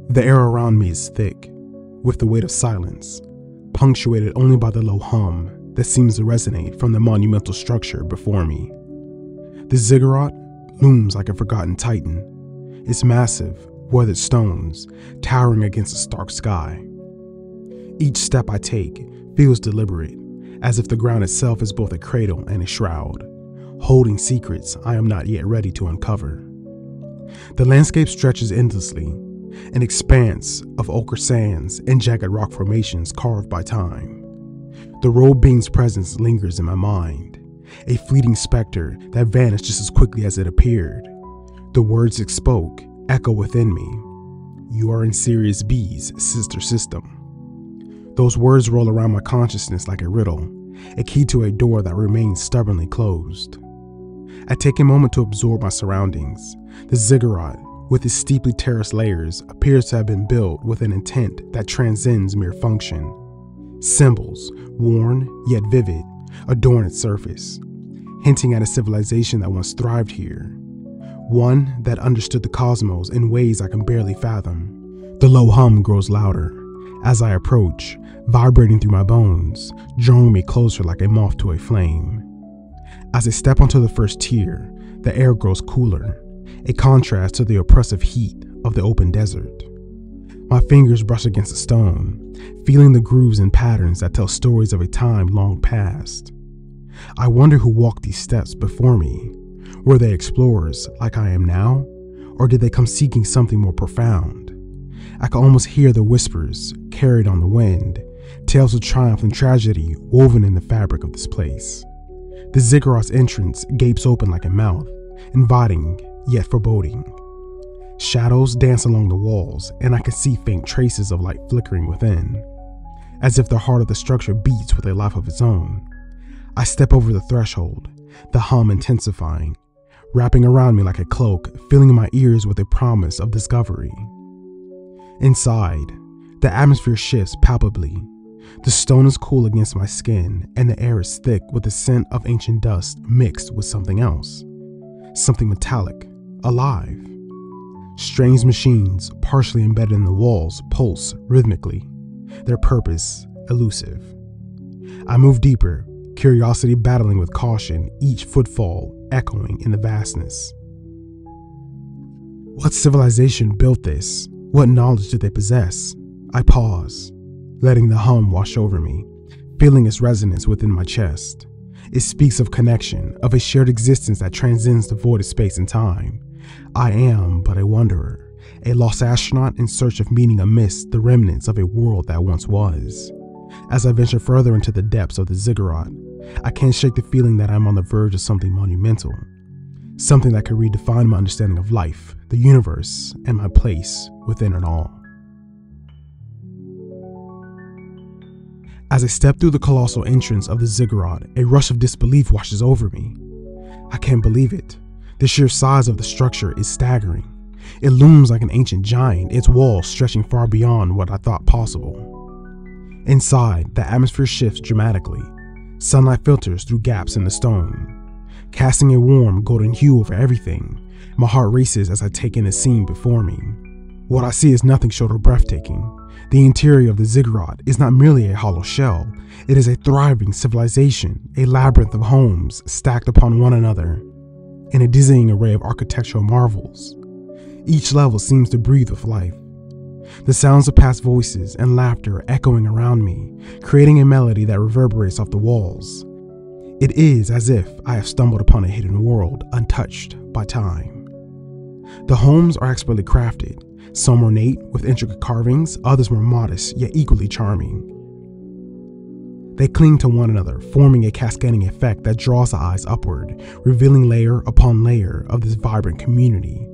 The air around me is thick, with the weight of silence, punctuated only by the low hum that seems to resonate from the monumental structure before me. The ziggurat looms like a forgotten titan, its massive, weathered stones towering against the stark sky. Each step I take feels deliberate, as if the ground itself is both a cradle and a shroud, holding secrets I am not yet ready to uncover. The landscape stretches endlessly, an expanse of ochre sands and jagged rock formations carved by time. The road being's presence lingers in my mind, a fleeting specter that vanished just as quickly as it appeared. The words it spoke echo within me. You are in Sirius B's sister system. Those words roll around my consciousness like a riddle, a key to a door that remains stubbornly closed. I take a moment to absorb my surroundings. The ziggurat, with its steeply terraced layers, appears to have been built with an intent that transcends mere function. Symbols, worn yet vivid, adorn its surface, hinting at a civilization that once thrived here, one that understood the cosmos in ways I can barely fathom. The low hum grows louder as I approach, vibrating through my bones, drawing me closer like a moth to a flame. As I step onto the first tier, the air grows cooler, a contrast to the oppressive heat of the open desert. My fingers brush against the stone, feeling the grooves and patterns that tell stories of a time long past. I wonder who walked these steps before me. Were they explorers like I am now, or did they come seeking something more profound? I can almost hear the whispers carried on the wind, tales of triumph and tragedy woven in the fabric of this place. The ziggurat's entrance gapes open like a mouth, inviting yet foreboding. Shadows dance along the walls, and I can see faint traces of light flickering within, as if the heart of the structure beats with a life of its own. I step over the threshold, the hum intensifying, wrapping around me like a cloak, filling my ears with a promise of discovery. Inside, the atmosphere shifts palpably. The stone is cool against my skin, and the air is thick with the scent of ancient dust mixed with something else. Something metallic, alive. Strange machines, partially embedded in the walls, pulse rhythmically, their purpose elusive. I move deeper, curiosity battling with caution, each footfall echoing in the vastness. What civilization built this? What knowledge did they possess? I pause, letting the hum wash over me, feeling its resonance within my chest. It speaks of connection, of a shared existence that transcends the void of space and time. I am but a wanderer, a lost astronaut in search of meaning amidst the remnants of a world that once was. As I venture further into the depths of the ziggurat, I can't shake the feeling that I'm on the verge of something monumental, something that could redefine my understanding of life, the universe, and my place within it all. As I step through the colossal entrance of the ziggurat, a rush of disbelief washes over me. I can't believe it. The sheer size of the structure is staggering. It looms like an ancient giant, its walls stretching far beyond what I thought possible. Inside, the atmosphere shifts dramatically. Sunlight filters through gaps in the stone, casting a warm golden hue over everything. My heart races as I take in the scene before me. What I see is nothing short of breathtaking. The interior of the ziggurat is not merely a hollow shell. It is a thriving civilization, a labyrinth of homes stacked upon one another, in a dizzying array of architectural marvels. Each level seems to breathe with life. The sounds of past voices and laughter are echoing around me, creating a melody that reverberates off the walls. It is as if I have stumbled upon a hidden world untouched by time. The homes are expertly crafted, some ornate with intricate carvings, others more modest yet equally charming. They cling to one another, forming a cascading effect that draws the eyes upward, revealing layer upon layer of this vibrant community.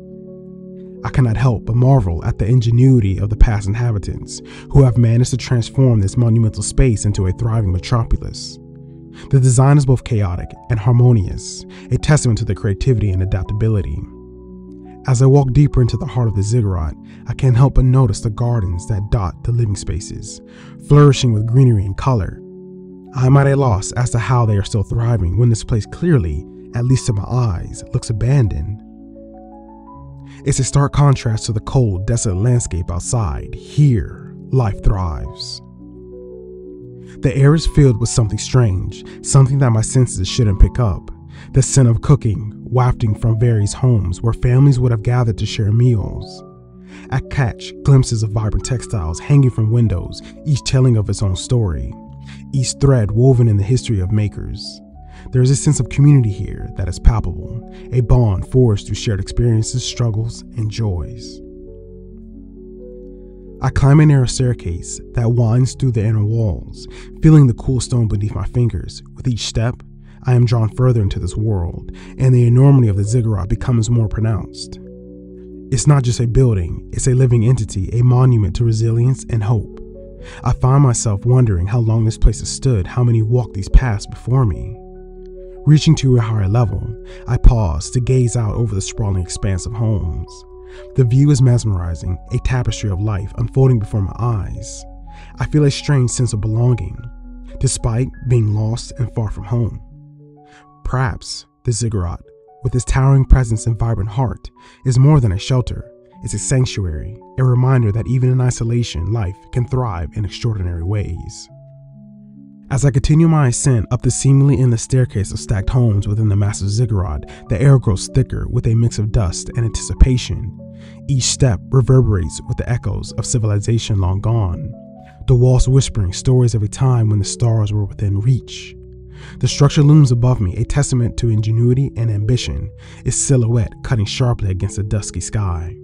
I cannot help but marvel at the ingenuity of the past inhabitants, who have managed to transform this monumental space into a thriving metropolis. The design is both chaotic and harmonious, a testament to their creativity and adaptability. As I walk deeper into the heart of the ziggurat, I can't help but notice the gardens that dot the living spaces, flourishing with greenery and color. I'm at a loss as to how they are still thriving when this place clearly, at least to my eyes, looks abandoned. It's a stark contrast to the cold, desolate landscape outside. Here, life thrives. The air is filled with something strange, something that my senses shouldn't pick up. The scent of cooking, wafting from various homes where families would have gathered to share meals. I catch glimpses of vibrant textiles hanging from windows, each telling of its own story, each thread woven in the history of makers. There is a sense of community here that is palpable, a bond forged through shared experiences, struggles, and joys. I climb a narrow staircase that winds through the inner walls, feeling the cool stone beneath my fingers. With each step, I am drawn further into this world, and the enormity of the Ziggurat becomes more pronounced. It's not just a building, it's a living entity, a monument to resilience and hope. I find myself wondering how long this place has stood, how many walked these paths before me. Reaching to a higher level, I pause to gaze out over the sprawling expanse of homes. The view is mesmerizing, a tapestry of life unfolding before my eyes. I feel a strange sense of belonging, despite being lost and far from home. Perhaps the Ziggurat, with its towering presence and vibrant heart, is more than a shelter. It's a sanctuary, a reminder that even in isolation, life can thrive in extraordinary ways. As I continue my ascent up the seemingly endless staircase of stacked homes within the massive Ziggurat, the air grows thicker with a mix of dust and anticipation. Each step reverberates with the echoes of civilization long gone, the walls whispering stories of a time when the stars were within reach. The structure looms above me, a testament to ingenuity and ambition, its silhouette cutting sharply against the dusky sky.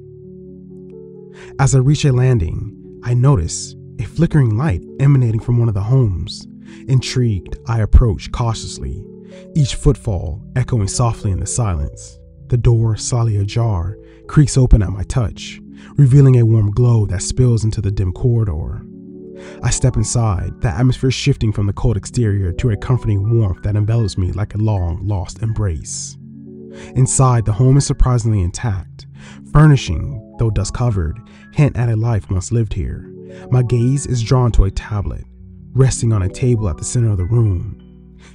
As I reach a landing, I notice a flickering light emanating from one of the homes. Intrigued, I approach cautiously, each footfall echoing softly in the silence. The door, slightly ajar, creaks open at my touch, revealing a warm glow that spills into the dim corridor. I step inside, the atmosphere shifting from the cold exterior to a comforting warmth that envelops me like a long-lost embrace. Inside, the home is surprisingly intact. Furnishing, though dust-covered, hint at a life once lived here. My gaze is drawn to a tablet, resting on a table at the center of the room.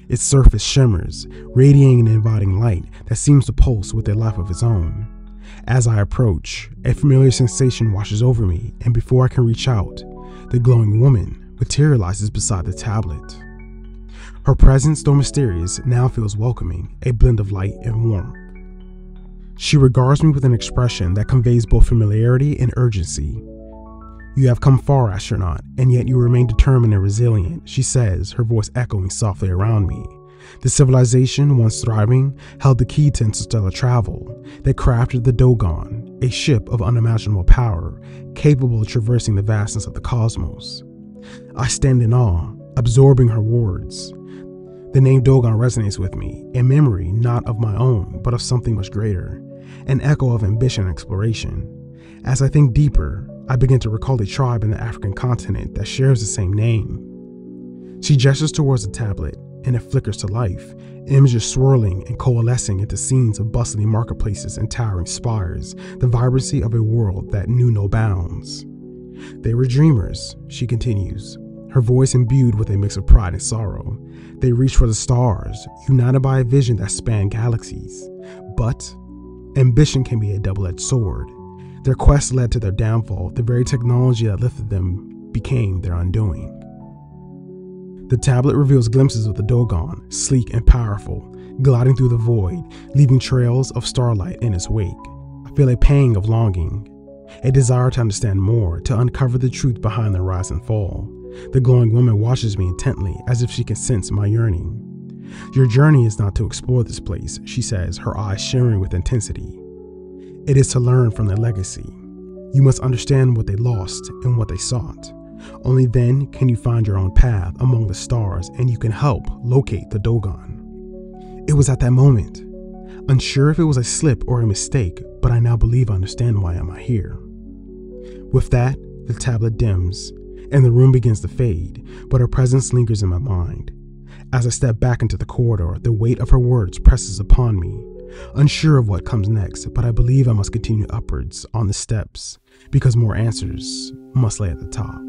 Its surface shimmers, radiating an inviting light that seems to pulse with a life of its own. As I approach, a familiar sensation washes over me, and before I can reach out, the glowing woman materializes beside the tablet. Her presence, though mysterious, now feels welcoming, a blend of light and warmth. She regards me with an expression that conveys both familiarity and urgency. "You have come far, astronaut, and yet you remain determined and resilient," she says, her voice echoing softly around me. The civilization, once thriving, held the key to interstellar travel. They crafted the Dogon, a ship of unimaginable power, capable of traversing the vastness of the cosmos. I stand in awe, absorbing her words. The name Dogon resonates with me, a memory not of my own, but of something much greater, an echo of ambition and exploration. As I think deeper, I begin to recall a tribe in the African continent that shares the same name. She gestures towards the tablet, and it flickers to life, images swirling and coalescing into scenes of bustling marketplaces and towering spires, the vibrancy of a world that knew no bounds. "They were dreamers," she continues, her voice imbued with a mix of pride and sorrow. "They reached for the stars, united by a vision that spanned galaxies. But ambition can be a double-edged sword. Their quest led to their downfall. The very technology that lifted them became their undoing." The tablet reveals glimpses of the Dogon, sleek and powerful, gliding through the void, leaving trails of starlight in its wake. I feel a pang of longing, a desire to understand more, to uncover the truth behind the rise and fall. The glowing woman watches me intently, as if she can sense my yearning. "Your journey is not to explore this place," she says, her eyes shimmering with intensity. "It is to learn from their legacy. You must understand what they lost and what they sought. Only then can you find your own path among the stars, and you can help locate the Dogon." It was at that moment, unsure if it was a slip or a mistake, but I now believe I understand why am I here. With that, the tablet dims, and the room begins to fade, but her presence lingers in my mind. As I step back into the corridor, the weight of her words presses upon me. Unsure of what comes next, but I believe I must continue upwards on the steps, because more answers must lay at the top.